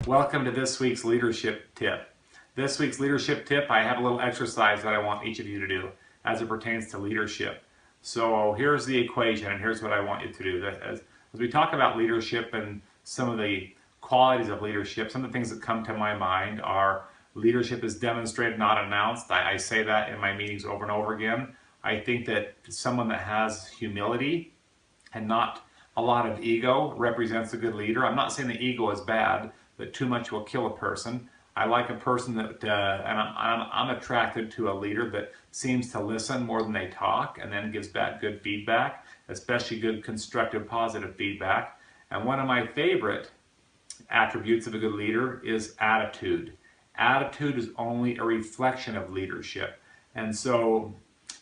Welcome to this week's leadership tip. This week's leadership tip, I have a little exercise that I want each of you to do as it pertains to leadership. So here's the equation, and here's what I want you to do. As we talk about leadership and some of the qualities of leadership, some of the things that come to my mind are leadership is demonstrated, not announced. I say that in my meetings over and over again. I think that someone that has humility and not a lot of ego represents a good leader. I'm not saying the ego is bad, but too much will kill a person. I like a person that, and I'm attracted to a leader that seems to listen more than they talk and then gives back good feedback, especially good constructive positive feedback. And one of my favorite attributes of a good leader is attitude. Attitude is only a reflection of leadership. And so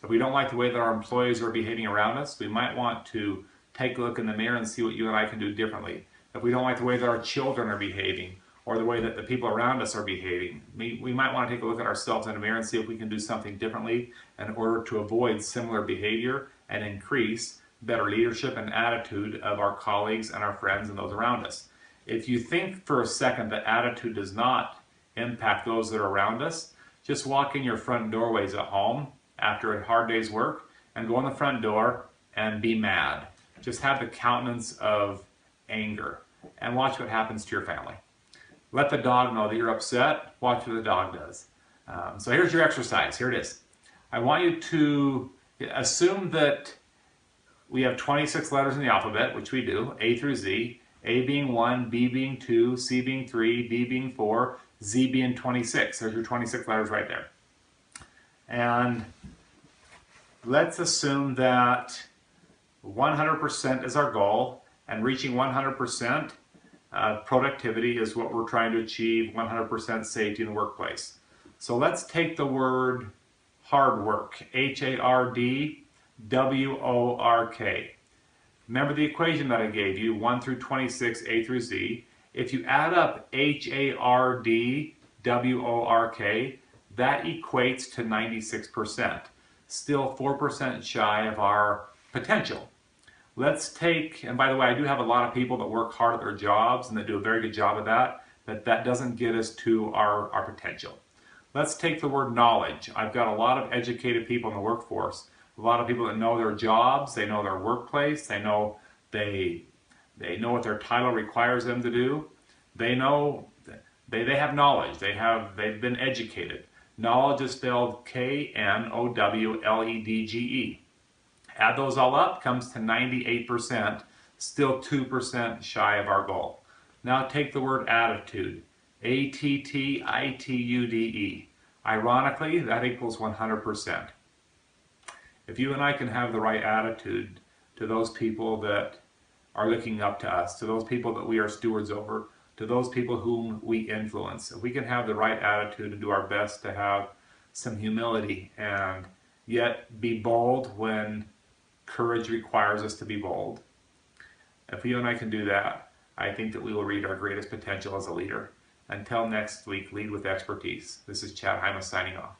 if we don't like the way that our employees are behaving around us, we might want to take a look in the mirror and see what you and I can do differently. If we don't like the way that our children are behaving or the way that the people around us are behaving, we might want to take a look at ourselves in the mirror and see if we can do something differently in order to avoid similar behavior and increase better leadership and attitude of our colleagues and our friends and those around us. If you think for a second that attitude does not impact those that are around us, just walk in your front doorways at home after a hard day's work and go in the front door and be mad. Just have the countenance of anger and watch what happens to your family. Let the dog know that you're upset. Watch what the dog does. So here's your exercise. Here it is. I want you to assume that we have 26 letters in the alphabet, which we do, A through Z, A being 1, B being 2, C being 3, D being 4, Z being 26. There's your 26 letters right there. And let's assume that 100% is our goal, and reaching 100% productivity is what we're trying to achieve, 100% safety in the workplace. So let's take the word hard work, H-A-R-D-W-O-R-K. Remember the equation that I gave you, 1 through 26, A through Z. If you add up H-A-R-D-W-O-R-K, that equates to 96%, still 4% shy of our potential. Let's take, and by the way, I do have a lot of people that work hard at their jobs and that do a very good job of that, but that doesn't get us to our potential. Let's take the word knowledge. I've got a lot of educated people in the workforce, a lot of people that know their jobs, they know their workplace, they know what their title requires them to do. They know, they have knowledge, they've been educated. Knowledge is spelled K-N-O-W-L-E-D-G-E. Add those all up, comes to 98%, still 2% shy of our goal. Now take the word attitude, A-T-T-I-T-U-D-E. Ironically, that equals 100%. If you and I can have the right attitude to those people that are looking up to us, to those people that we are stewards over, to those people whom we influence, if we can have the right attitude and do our best to have some humility and yet be bold when courage requires us to be bold. If you and I can do that, I think that we will reach our greatest potential as a leader. Until next week, lead with expertise. This is Chad Hymas signing off.